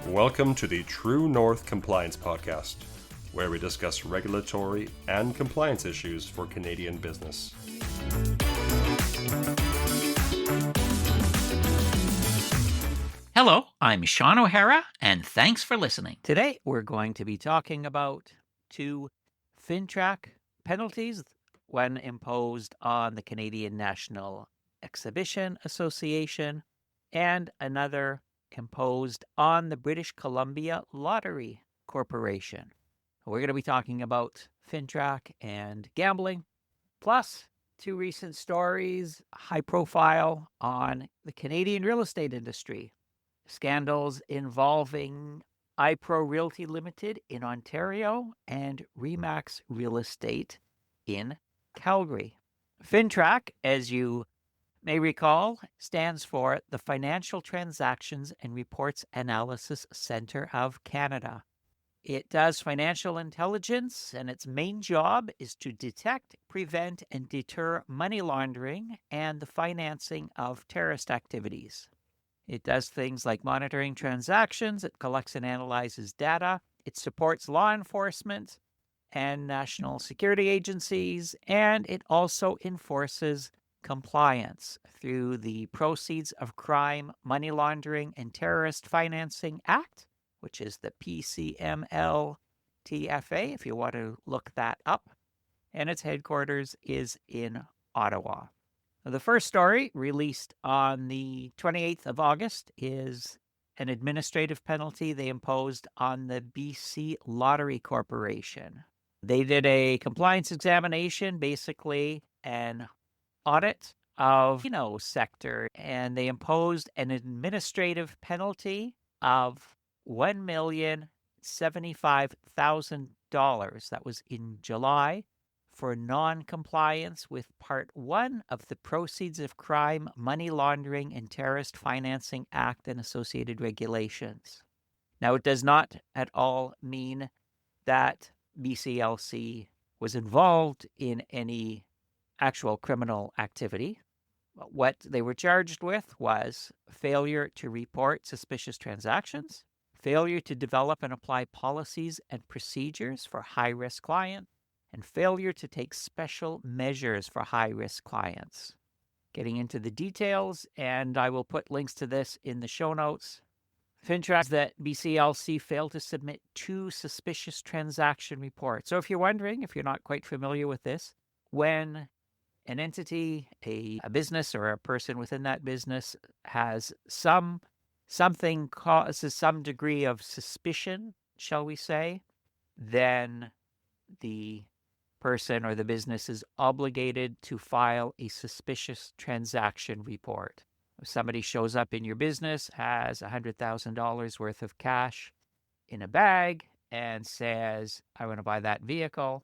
Welcome to the True North Compliance Podcast, where we discuss regulatory and compliance issues for Canadian business. Hello, I'm Shawn O'Hara, and thanks for listening. Today, we're going to be talking about 2 FINTRAC penalties, one imposed on the Canadian National Exhibition Association, and another imposed on the British Columbia Lottery Corporation. We're going to be talking about FINTRAC and gambling, plus 2 recent stories, high profile on the Canadian real estate industry. Scandals involving iPro Realty Limited in Ontario and Remax Real Estate in Calgary. FINTRAC, as you may recall, stands for the Financial Transactions and Reports Analysis Centre of Canada. It does financial intelligence, and its main job is to detect, prevent, and deter money laundering and the financing of terrorist activities. It does things like monitoring transactions, it collects and analyzes data, it supports law enforcement and national security agencies, and it also enforces compliance through the Proceeds of Crime, Money Laundering, and Terrorist Financing Act, which is the PCML-TFA, if you want to look that up, and its headquarters is in Ottawa. The first story, released on the 28th of August, is an administrative penalty they imposed on the BC Lottery Corporation. They did a compliance examination, basically an audit of the sector, and they imposed an administrative penalty of $1,075,000. That was in July, for non-compliance with Part 1 of the Proceeds of Crime, Money Laundering, and Terrorist Financing Act and associated regulations. Now, it does not at all mean that BCLC was involved in any actual criminal activity. What they were charged with was failure to report suspicious transactions, failure to develop and apply policies and procedures for high-risk clients, and failure to take special measures for high-risk clients. Getting into the details, and I will put links to this in the show notes. FINTRAC that BCLC failed to submit 2 suspicious transaction reports. So if you're wondering, if you're not quite familiar with this, when an entity, a business or a person within that business has something causes some degree of suspicion, shall we say, then the person or the business is obligated to file a suspicious transaction report. If somebody shows up in your business, has $100,000 worth of cash in a bag, and says, I want to buy that vehicle,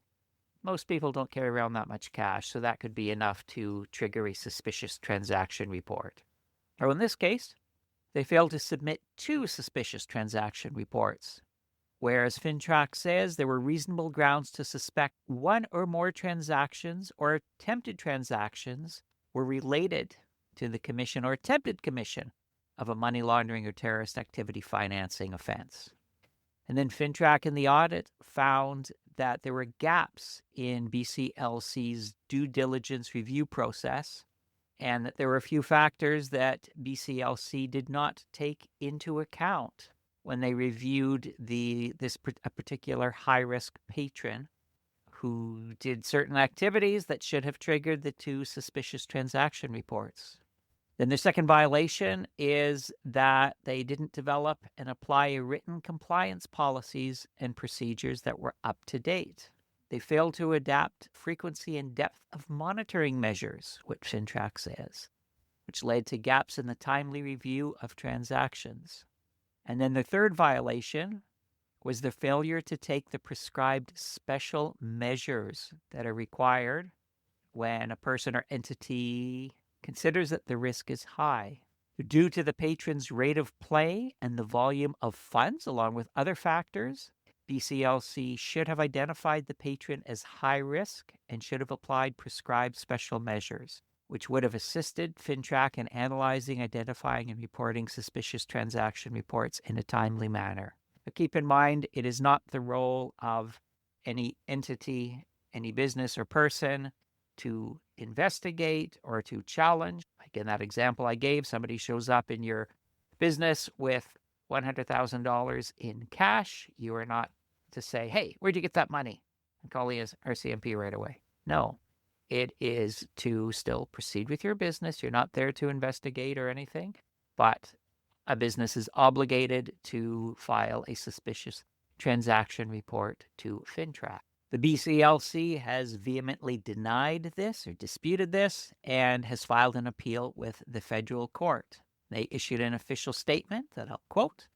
most people don't carry around that much cash, so that could be enough to trigger a suspicious transaction report. Or in this case, they failed to submit 2 suspicious transaction reports, whereas FINTRAC says there were reasonable grounds to suspect 1 or more transactions or attempted transactions were related to the commission or attempted commission of a money laundering or terrorist activity financing offense. And then FINTRAC in the audit found that there were gaps in BCLC's due diligence review process, and that there were a few factors that BCLC did not take into account when they reviewed a particular high-risk patron who did certain activities that should have triggered the 2 suspicious transaction reports. Then the second violation is that they didn't develop and apply written compliance policies and procedures that were up to date. They failed to adapt frequency and depth of monitoring measures, which FINTRAC says, which led to gaps in the timely review of transactions. And then the third violation was the failure to take the prescribed special measures that are required when a person or entity considers that the risk is high. Due to the patron's rate of play and the volume of funds, along with other factors, BCLC should have identified the patron as high risk and should have applied prescribed special measures, which would have assisted FINTRAC in analyzing, identifying, and reporting suspicious transaction reports in a timely manner. But keep in mind, it is not the role of any entity, any business or person to investigate or to challenge. Like in that example I gave, somebody shows up in your business with $100,000 in cash. You are not to say, hey, where'd you get that money? And call the RCMP right away. No, it is to still proceed with your business. You're not there to investigate or anything, but a business is obligated to file a suspicious transaction report to FINTRAC. The BCLC has vehemently denied this or disputed this and has filed an appeal with the federal court. They issued an official statement that I'll quote.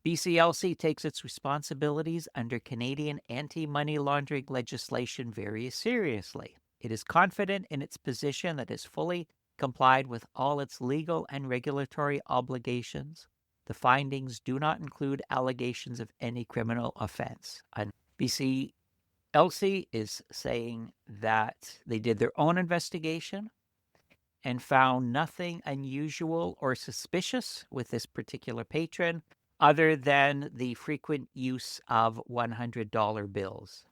BCLC takes its responsibilities under Canadian anti-money laundering legislation very seriously. It is confident in its position that it has fully complied with all its legal and regulatory obligations. The findings do not include allegations of any criminal offense. And BCLC is saying that they did their own investigation and found nothing unusual or suspicious with this particular patron other than the frequent use of $100 bills.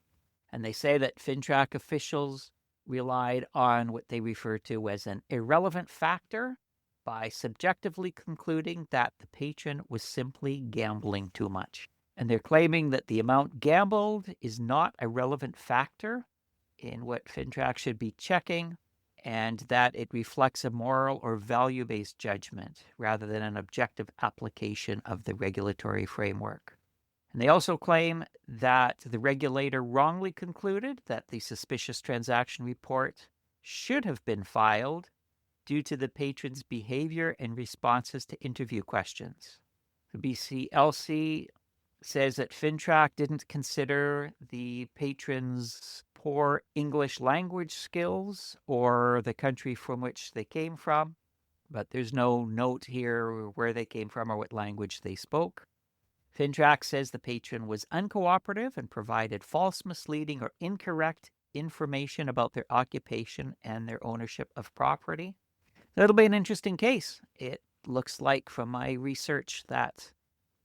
And they say that FINTRAC officials relied on what they refer to as an irrelevant factor by subjectively concluding that the patron was simply gambling too much. And they're claiming that the amount gambled is not a relevant factor in what FINTRAC should be checking, and that it reflects a moral or value-based judgment rather than an objective application of the regulatory framework. And they also claim that the regulator wrongly concluded that the suspicious transaction report should have been filed due to the patron's behavior and responses to interview questions. The BCLC says that FINTRAC didn't consider the patron's poor English language skills or the country from which they came from, but there's no note here where they came from or what language they spoke. FINTRAC says the patron was uncooperative and provided false, misleading, or incorrect information about their occupation and their ownership of property. That'll be an interesting case. It looks like from my research that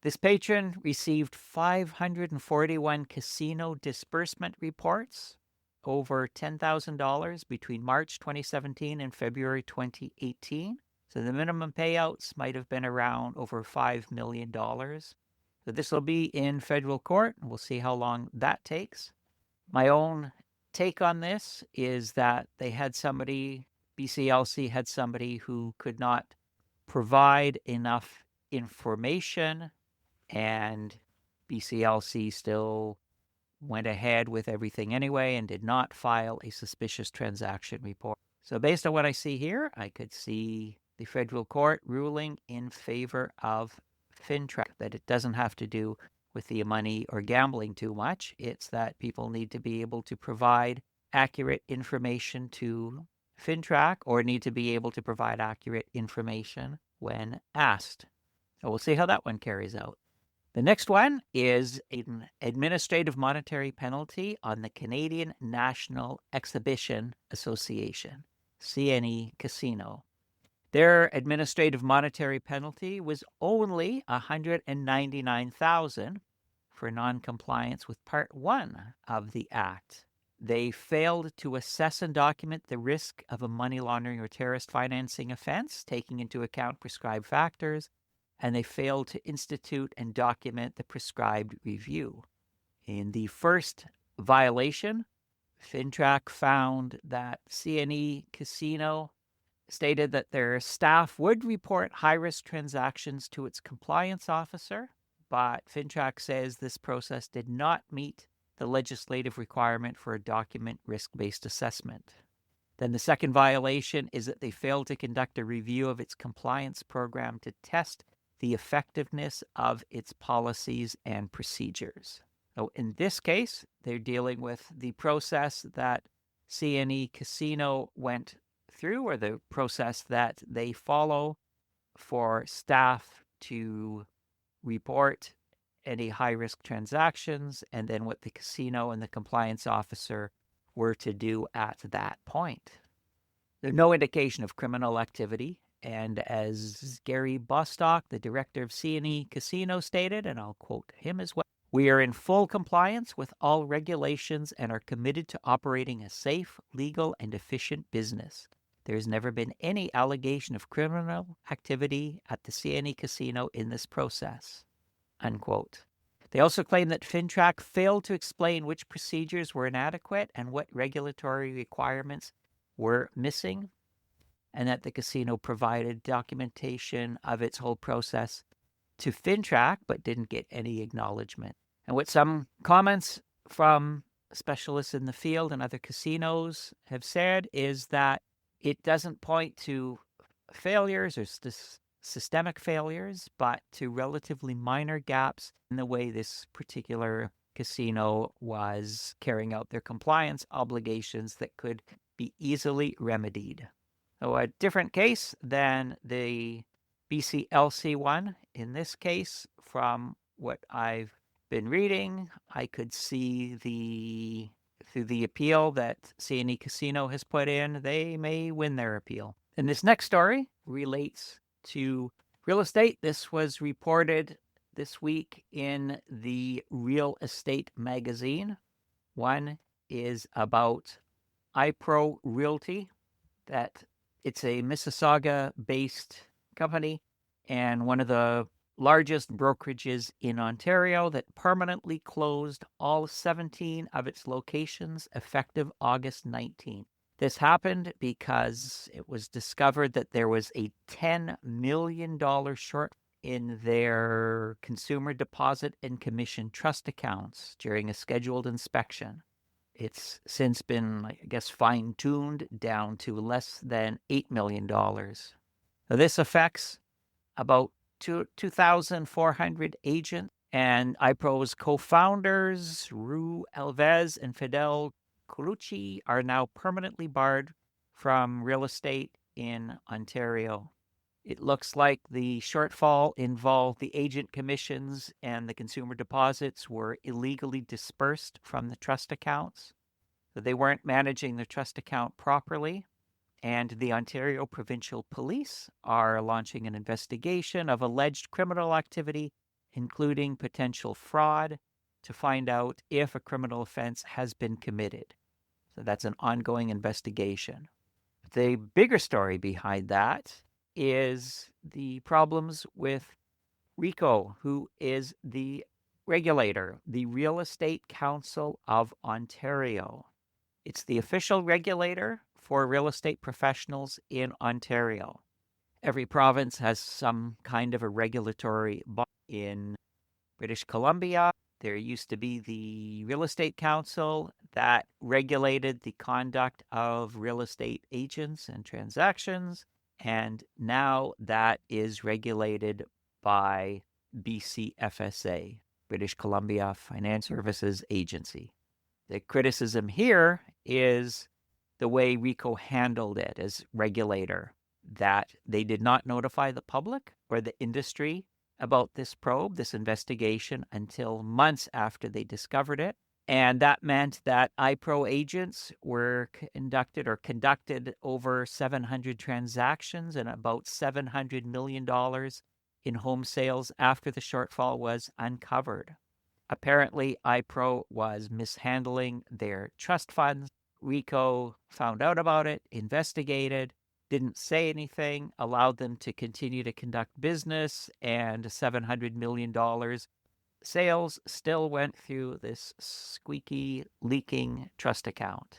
this patron received 541 casino disbursement reports, over $10,000 between March 2017 and February 2018. So the minimum payouts might have been around over $5 million. So this will be in federal court, and we'll see how long that takes. My own take on this is that they had somebody, BCLC had somebody who could not provide enough information, and BCLC still went ahead with everything anyway and did not file a suspicious transaction report. So based on what I see here, I could see the federal court ruling in favor of FINTRAC, that it doesn't have to do with the money or gambling too much. It's that people need to be able to provide accurate information to FINTRAC or need to be able to provide accurate information when asked. So we'll see how that one carries out. The next one is an administrative monetary penalty on the Canadian National Exhibition Association, CNE Casino. Their administrative monetary penalty was only $199,000 for non-compliance with Part 1 of the Act. They failed to assess and document the risk of a money laundering or terrorist financing offense, taking into account prescribed factors, and they failed to institute and document the prescribed review. In the first violation, FINTRAC found that CNE Casino stated that their staff would report high-risk transactions to its compliance officer, but FINTRAC says this process did not meet the legislative requirement for a document risk-based assessment. Then the second violation is that they failed to conduct a review of its compliance program to test the effectiveness of its policies and procedures. So in this case, they're dealing with the process that CNE Casino went through, or the process that they follow for staff to report any high-risk transactions, and then what the casino and the compliance officer were to do at that point. There's no indication of criminal activity, and as Gary Bostock, the director of C&E Casino, stated, and I'll quote him as well, "We are in full compliance with all regulations and are committed to operating a safe, legal, and efficient business. There has never been any allegation of criminal activity at the C&E Casino in this process." Unquote. They also claim that FINTRAC failed to explain which procedures were inadequate and what regulatory requirements were missing, and that the casino provided documentation of its whole process to FINTRAC but didn't get any acknowledgement. And what some comments from specialists in the field and other casinos have said is that it doesn't point to failures or systemic failures, but to relatively minor gaps in the way this particular casino was carrying out their compliance obligations that could be easily remedied. So a different case than the BCLC one. In this case, from what I've been reading, I could see through the appeal that C&E Casino has put in, they may win their appeal. And this next story relates to real estate. This was reported this week in the Real Estate magazine. One is about iPro Realty, that it's a Mississauga-based company and one of the largest brokerages in Ontario that permanently closed all 17 of its locations effective August 19th. This happened because it was discovered that there was a $10 million short in their consumer deposit and commission trust accounts during a scheduled inspection. It's since been, I guess, fine-tuned down to less than $8 million. Now, this affects about 2,400 agents, and iPro's co-founders, Rue Alves and Fidel Colucci, are now permanently barred from real estate in Ontario. It looks like the shortfall involved the agent commissions and the consumer deposits were illegally dispersed from the trust accounts. So they weren't managing the trust account properly, and the Ontario Provincial Police are launching an investigation of alleged criminal activity, including potential fraud, to find out if a criminal offense has been committed. So that's an ongoing investigation. The bigger story behind that is the problems with RECO, who is the regulator, the Real Estate Council of Ontario. It's the official regulator for real estate professionals in Ontario. Every province has some kind of a regulatory body. In British Columbia, there used to be the Real Estate Council that regulated the conduct of real estate agents and transactions, and now that is regulated by BCFSA, British Columbia Financial Services Agency. The criticism here is the way RECO handled it as regulator, that they did not notify the public or the industry about this probe, this investigation, until months after they discovered it. And that meant that iPro agents were conducted over 700 transactions and about $700 million in home sales after the shortfall was uncovered. Apparently, iPro was mishandling their trust funds. RECO found out about it, investigated, didn't say anything, allowed them to continue to conduct business, and $700 million sales still went through this squeaky, leaking trust account.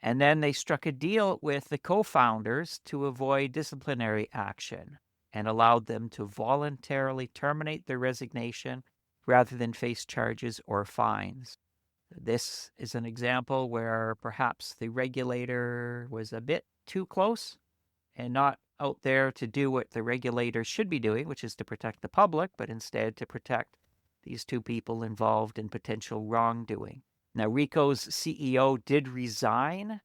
And then they struck a deal with the co-founders to avoid disciplinary action and allowed them to voluntarily terminate their resignation rather than face charges or fines. This is an example where perhaps the regulator was a bit too close and not out there to do what the regulator should be doing, which is to protect the public, but instead to protect these two people involved in potential wrongdoing. Now, RECO's CEO did resign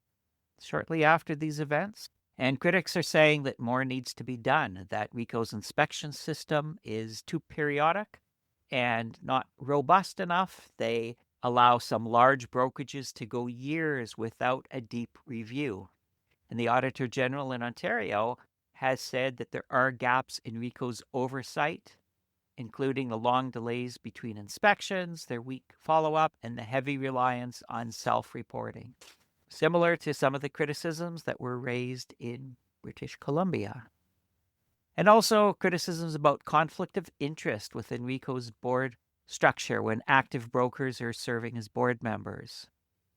shortly after these events, and critics are saying that more needs to be done, that RECO's inspection system is too periodic and not robust enough. They allow some large brokerages to go years without a deep review. And the Auditor General in Ontario has said that there are gaps in RECO's oversight, including the long delays between inspections, their weak follow-up, and the heavy reliance on self-reporting, similar to some of the criticisms that were raised in British Columbia. And also criticisms about conflict of interest within RECO's board structure when active brokers are serving as board members.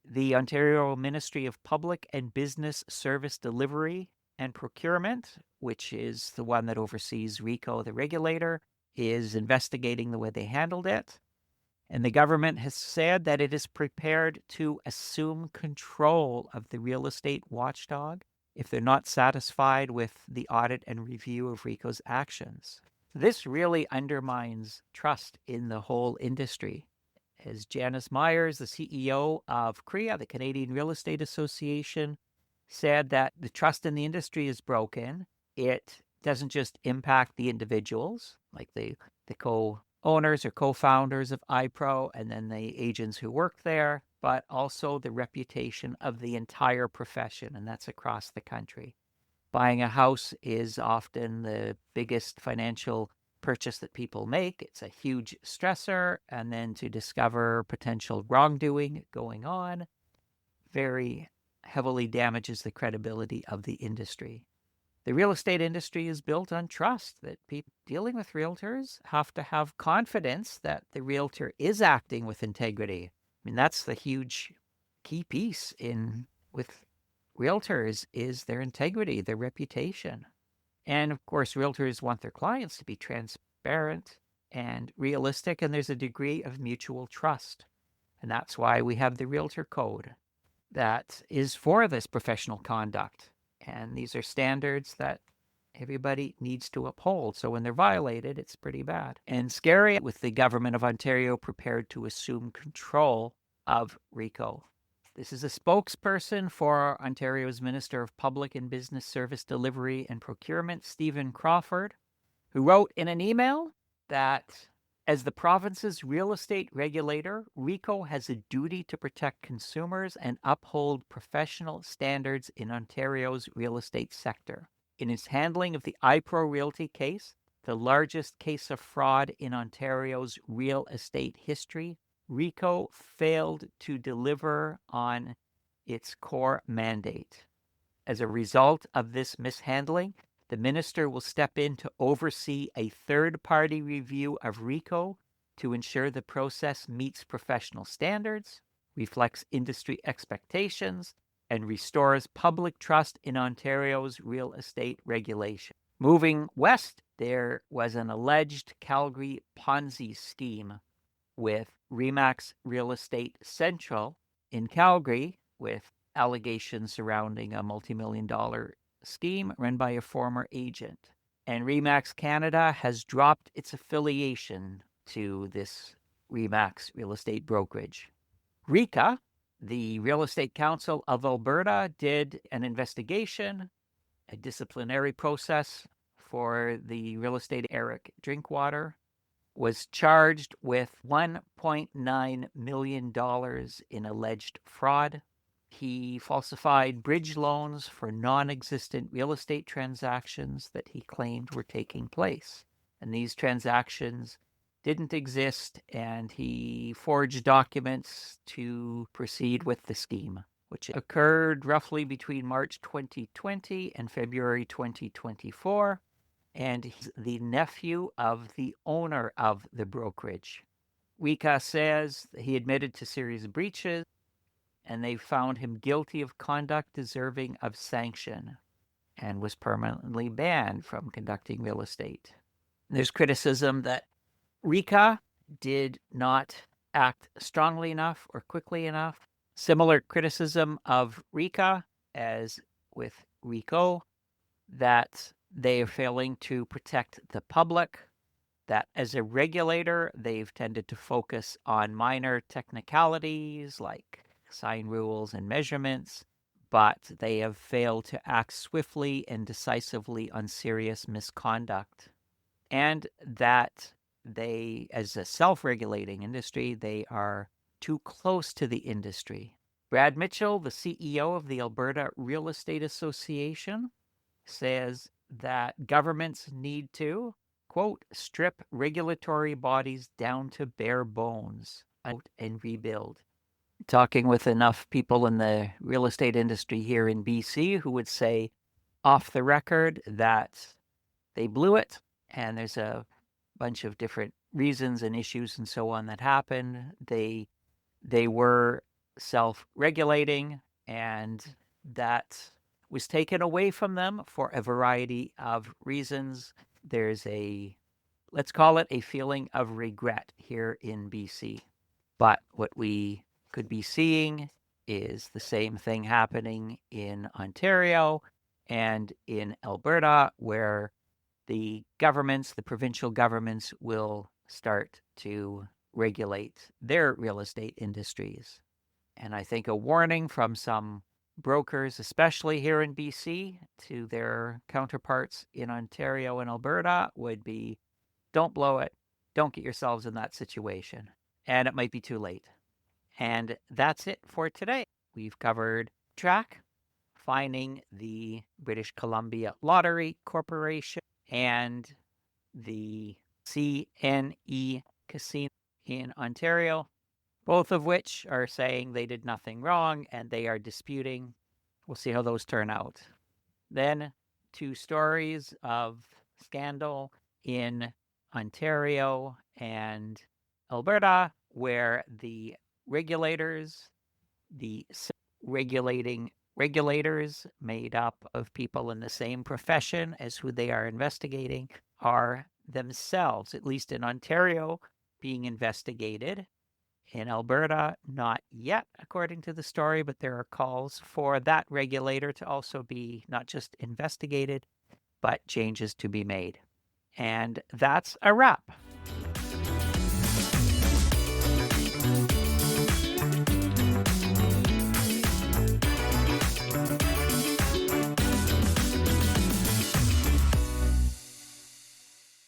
The Ontario Ministry of Public and Business Service Delivery and Procurement, which is the one that oversees RECO, the regulator, is investigating the way they handled it. And the government has said that it is prepared to assume control of the real estate watchdog if they're not satisfied with the audit and review of RECO's actions. This really undermines trust in the whole industry. As Janice Myers, the CEO of CREA, the Canadian Real Estate Association, said that the trust in the industry is broken. It doesn't just impact the individuals, like the co-owners or co-founders of iPro and then the agents who work there, but also the reputation of the entire profession, and that's across the country. Buying a house is often the biggest financial purchase that people make. It's a huge stressor, and then to discover potential wrongdoing going on very heavily damages the credibility of the industry. The real estate industry is built on trust, that people dealing with realtors have to have confidence that the realtor is acting with integrity. I mean, that's the huge key piece with realtors is their integrity, their reputation. And of course, realtors want their clients to be transparent and realistic, and there's a degree of mutual trust. And that's why we have the Realtor Code that is for this professional conduct. And these are standards that everybody needs to uphold. So when they're violated, it's pretty bad and scary, with the government of Ontario prepared to assume control of RECO. This is a spokesperson for Ontario's Minister of Public and Business Service Delivery and Procurement, Stephen Crawford, who wrote in an email that as the province's real estate regulator, RECO has a duty to protect consumers and uphold professional standards in Ontario's real estate sector. In its handling of the iPro Realty case, the largest case of fraud in Ontario's real estate history, RECO failed to deliver on its core mandate. As a result of this mishandling, the minister will step in to oversee a third-party review of RECO to ensure the process meets professional standards, reflects industry expectations, and restores public trust in Ontario's real estate regulation. Moving west, there was an alleged Calgary Ponzi scheme with Remax Real Estate Central in Calgary, with allegations surrounding a multi-million-dollar scheme run by a former agent. And Remax Canada has dropped its affiliation to this Remax real estate brokerage. RECA, the Real Estate Council of Alberta, did an investigation, a disciplinary process for the real estate Eric Drinkwater, was charged with $1.9 million in alleged fraud. He falsified bridge loans for non-existent real estate transactions that he claimed were taking place. And these transactions didn't exist, and he forged documents to proceed with the scheme, which occurred roughly between March 2020 and February 2024. And he's the nephew of the owner of the brokerage. RECA says he admitted to serious breaches, and they found him guilty of conduct deserving of sanction and was permanently banned from conducting real estate. There's criticism that RECA did not act strongly enough or quickly enough. Similar criticism of RECA as with RECO, that they are failing to protect the public, that as a regulator, they've tended to focus on minor technicalities like sign rules and measurements, but they have failed to act swiftly and decisively on serious misconduct. And that they, as a self-regulating industry, they are too close to the industry. Brad Mitchell, the CEO of the Alberta Real Estate Association, says that governments need to, quote, strip regulatory bodies down to bare bones, quote, and rebuild. Talking with enough people in the real estate industry here in BC who would say off the record that they blew it, and there's a bunch of different reasons and issues and so on that happened. They were self-regulating, and that was taken away from them for a variety of reasons. There's a, let's call it a feeling of regret here in BC. But what we could be seeing is the same thing happening in Ontario and in Alberta, where the governments, the provincial governments, will start to regulate their real estate industries. And I think a warning from some brokers, especially here in BC, to their counterparts in Ontario and Alberta would be, don't blow it. Don't get yourselves in that situation. And it might be too late. And that's it for today. We've covered FINTRAC, fining the British Columbia Lottery Corporation, and the CNE Casino in Ontario, both of which are saying they did nothing wrong and they are disputing. We'll see how those turn out. Then 2 stories of scandal in Ontario and Alberta, where the regulators, the regulating regulators made up of people in the same profession as who they are investigating, are themselves, at least in Ontario, being investigated. In Alberta, not yet, according to the story, but there are calls for that regulator to also be not just investigated, but changes to be made. And that's a wrap.